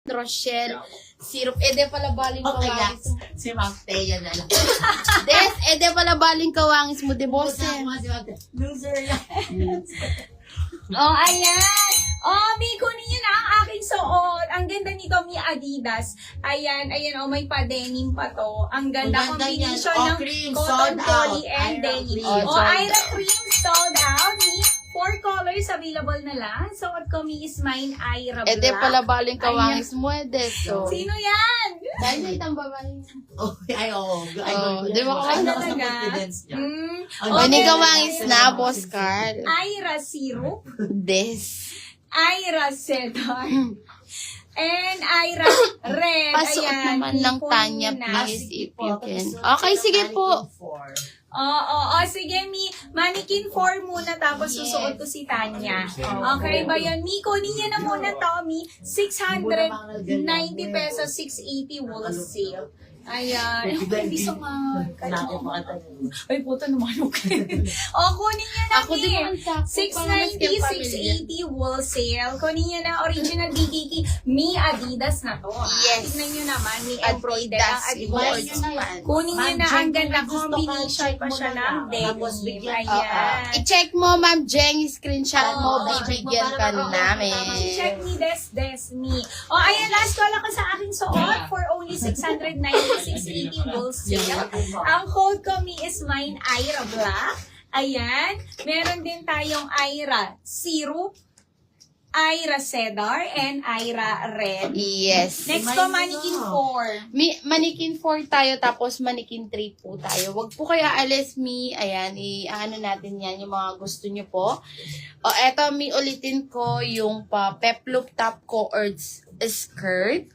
Rochelle syrup. Ede pala baling Okay lang. kawangis mo. Si Ma'am Teya na lang. Des, ede pala baling kawangis mo, de bose. Loser yan. Oh, ayan. Oh, may kunin nyo na ang aking suot. Ang ganda nito, mi Adidas. Ayan, ayan, oh, may pa-denim pa to. Ang ganda Ang ganda combination yan. Oh, ng cream, cotton sold out. poly and Ira denim. cream. Oh, sold Ira cream sold out. Mi 4 colors available na lang. Suot ko, mi is mine, Ira black. Ede pala baling kawangis mo, ede. So, Sino yan? dahil na itang babae. Oh, ay, oo. Di ba Ay, Ay, nakas na talaga? confidence niya. Mm. O, ni kawangis na, boss Carl. Ira syrup. Des. Ira Cedar. And Ira Red. Pasuot Ayan, naman ng ipon Tanya, muna. please, if you can. Okay, sige po. Oo, sige, Mi. Mannequin 4 muna, tapos susuot ko si Tanya. Okay ba yun? Mi, kunin niya na muna to, Mi. 690 pesos, 680 wholesale. Ayan. Hindi sa mga Ay, puto naman okay. Kunin niya na, Ako Mi. din ang sakto. 690, 680 wholesale. Kunin niya na original BKK. Mi Adidas na to. Yes. Tignan niyo naman, Mi embroidered ang Adidas. Adidas. Kunin niya na ang ganda combination pa siya ng denim. Ayan. I-check mo, Ma'am Jeng, screenshot mo, bibigyan ka namin. Check ni Des Me. Ayan, last call ako sa aking suot for only 690, 680 wholesale. Ang code ko, Mi, is mine, Ira Black. Ayan. Meron din tayong Ira Syrup, Ira Cedar, and Ira Red. Yes. Next ko, Mannequin 4. Mannequin 4 tayo, tapos mannequin 3 po tayo. Wag po kayo alis, Mi. Ayan, ano natin yan, yung mga gusto nyo po. Eto, Mi, ulitin ko yung peploop top coords skirt.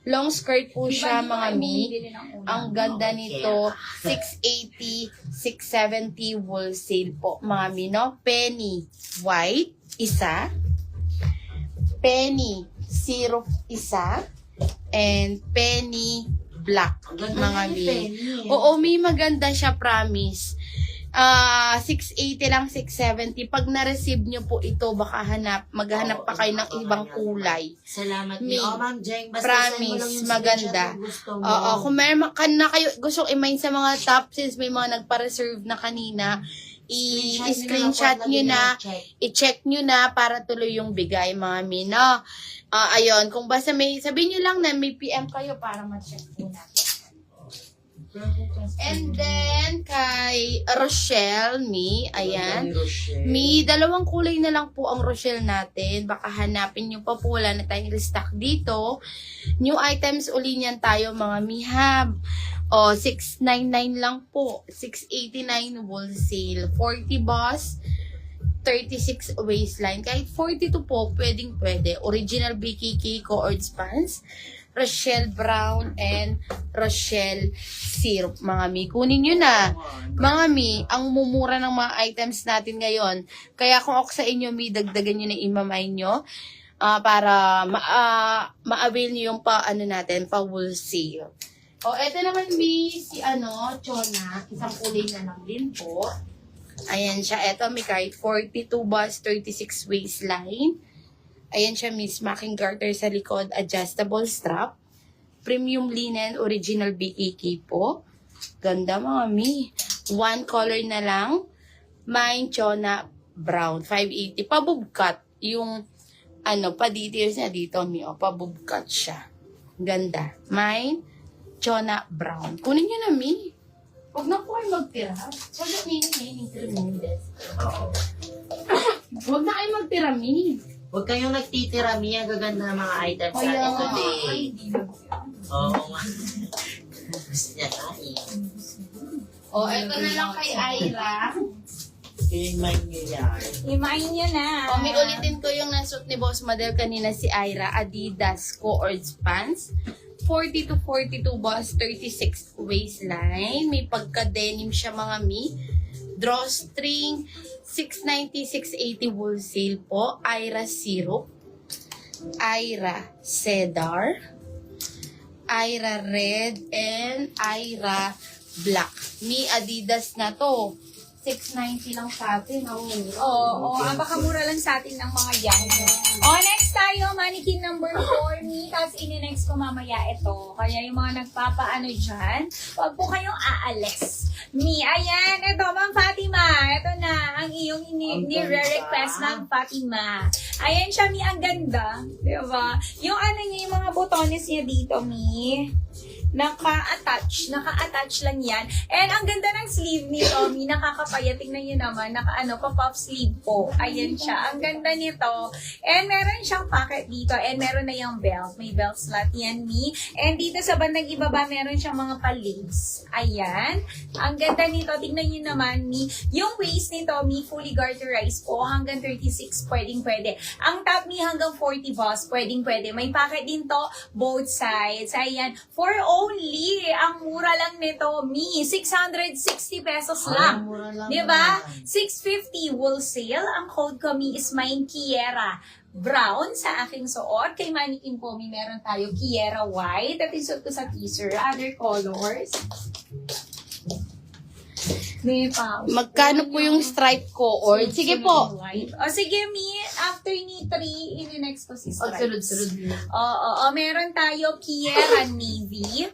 Long skirt po siya, mga Mi. Ang ganda nito, 680, 670 wholesale po, mga Mi, no? Penny white, isa. Penny syrup, isa. And penny black, mga Mi. Oo, Mi, maganda siya, promise. 680 lang, 670. Pag na-receive nyo po ito, baka maghanap pa kayo ng ibang kulay. Salamat, Mi. Ma'am Jeng. Basta Promise, send mo lang yung maganda. screenshot na gusto mo. Oo, kung meron na kayo gustong i-mine sa mga top, since may mga nagpa-reserve na kanina, i-screenshot nyo na, i-check nyo na para tuloy yung bigay, mga Mi, no? Ayun, kung basta sabihin nyo lang na may PM kayo para ma-check nyo natin. And then, kay Rochelle, Mi, ayan. Mi, dalawang kulay na lang po ang Rochelle natin. Baka hanapin nyo pa po, wala na tayong restock dito. New items uli niyan tayo, mga mihab. 699 lang po. 689 wholesale. 40 boss, 36 waistline. Kahit 42 po, pwede. Original BKK coords pants. Rochelle Brown and Rochelle Syrup, mga Mi. Kunin nyo na. Mga Mi, ang mumura ng mga items natin ngayon. Kaya kung ako sa inyo, Mi, dagdagan nyo na imamay nyo para ma-avail nyo yung pa-wholesale. Eto naman, Mi, si Chona. Isang kulay na lang din po. Ayan siya. Eto, Mi, kahit 42 bust, 36 waistline. Ayan siya, Miss, smacking garter sa likod, adjustable strap. Premium linen, original BKK po. Ganda, mga Mi. One color na lang. Mine, Chona, brown. 580. Pabubkat. Yung, pa-details na dito, Mi. Pabubkat siya. Ganda. Mine, Chona, brown. Kunin nyo na, Mi. Huwag na po kayo magtira. Huwag na, Mi. Huwag na kayo magtira, Mi. Huwag kayong nagtitira, Mia. Gaganda ng mga items sa atin today. Oo nga. Gusto niya tayo. Eto na lang kay Ira. I-remind niyo yan. Imain nyo na. May ulitin ko yung nasuot ni Boss Model kanina, si Ira. Adidas coords pants. 40 to 42 boss, 36 waistline. May pagka-denim siya, mga Mi. Drawstring, 690, 680 wholesale po. Ira Syrup, Ira Cedar, Ira Red, and Ira Black. Mi, Adidas na to. 690 lang sa atin. Oo, baka mura lang sa atin ng mga yan. Next Next tayo, mannequin number 4, Mi. Tapos ini-next ko mamaya ito. Kaya yung mga nagpapaano dyan, huwag po kayong aalis. Mi, ayan. Ito, Ma'am Fatima. Ito na ang iyong ni-request, Ma'am Fatima. Ayan siya, Mi. Ang ganda. Diba? Yung ano niya, yung mga botones niya dito, Mi. Naka-attach lang yan. And ang ganda ng sleeve nito, Mi, nakakapaya. Tingnan nyo naman, pa-puff sleeve po. Ayan siya. Ang ganda nito. And meron siyang pocket dito. And meron na yung belt. May belt slot yan, Mi. And dito sa bandang ibaba, meron siyang mga pa-lace. Ayan. Ang ganda nito. Tingnan nyo naman, Mi. Yung waist nito, Mi, fully garterized po. Hanggang 36, pwede. Ang top, Mi, hanggang 40 boss. Pwede. May pocket din to, both sides. Ayan. For only, ang mura lang nito, Mi, 660 pesos lang. Mura lang. Diba? 650 wholesale. Ang code ko, Mi, is mine, Kiera Brown sa aking suot. Kay Mannequin po, Mi, meron tayo Kiera White. At isuot ko sa teaser. Other colors. May pa. Magkano po yung stripe ko? Or, sige po. O sige, Mi. After ni 3, ini-next ko si Stripes. Sunod-sunod. Oo. Meron tayo Kiera Navy,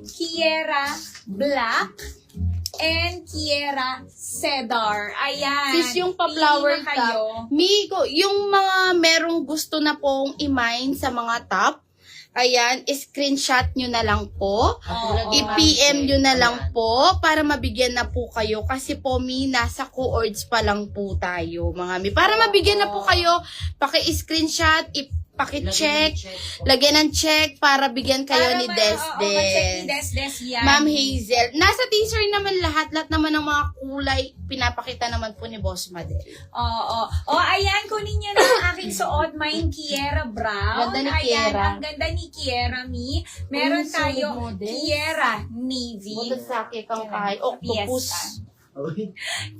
Kiera Black, and Kiera Cedar. Ayan. Sis, yung pa-flower Pili na kayo. top. Migo, yung mga merong gusto na pong i-mine sa mga top, ayan, screenshot nyo na lang po. I-PM nyo na lang po para mabigyan na po kayo. Kasi po, Mi, nasa coords pa lang po tayo, mga Mi. Para mabigyan na po kayo, paki-screenshot, paki-check, lagyan ng check para bigyan kayo ni Mag-check ni Desdes. Desdes yan. Ma'am Hazel. Nasa teaser naman lahat naman ng mga kulay, pinapakita naman po ni Boss Madel. Oo. Ayan, kunin nyo na ang aking suot. Mine, Kiera Brown. Ganda ni Ayan, Kiera. ang ganda ni Kiera, Mi. Meron Ang tayo suot mo, Des. Kiera Navy. Motasake kang kahit octopus. Fiesta.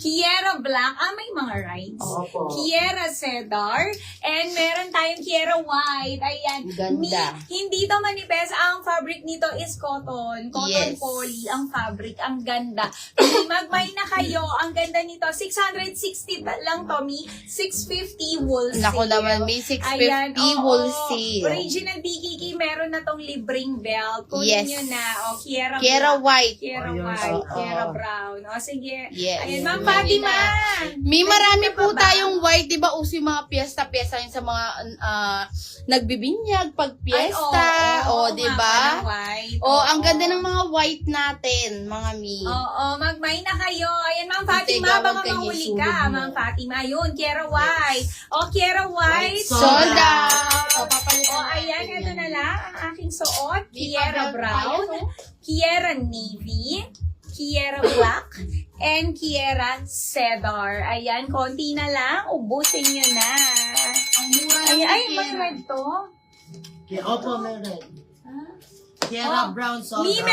Kiera Black. May mga rides. Opo. Kiera Cedar. And meron tayong Kiera White. Ayan. Ganda. Mi, hindi to manipes. Ang fabric nito is cotton. Cotton Yes. poly ang fabric. Ang ganda. Mag-buy na kayo. Ang ganda nito. 660 lang to, Mi. 650 wholesale. Naku naman, may 650 Ayan, oo. wholesale. Original BKK, meron na tong libreng belt. Kunin Yes. nyo na. Kiera Kiera Black. White. Kiera Ayun, White. oo. Kiera Brown. Sige. Yes. Ayan, Ma'am Fatima. May marami Nandito po pa ba? tayong white, di ba? Uso yung mga piyesta-piyesta yun sa mga nagbibinyag pag piyesta. Oo, di ba? white. Ang ganda ng mga white natin, mga Mi. Oo, mag-buy na kayo. Ayan, Ma'am Ate, Fatima, gawag baka kayo, mahuli sulod ka. mo. Ma'am Fatima, yun, Kiera White. Kiera White. Sold out. Ayan, ito na lang ang aking suot. Kiera Brown, Kiera Navy, Kiera Black, and Kiera Cedar. Ayan, konti na lang. Ubusin nyo na. Ang mura Ay, may red to. Opo, meron. Ah? Kiera Brown, sold Mi, out.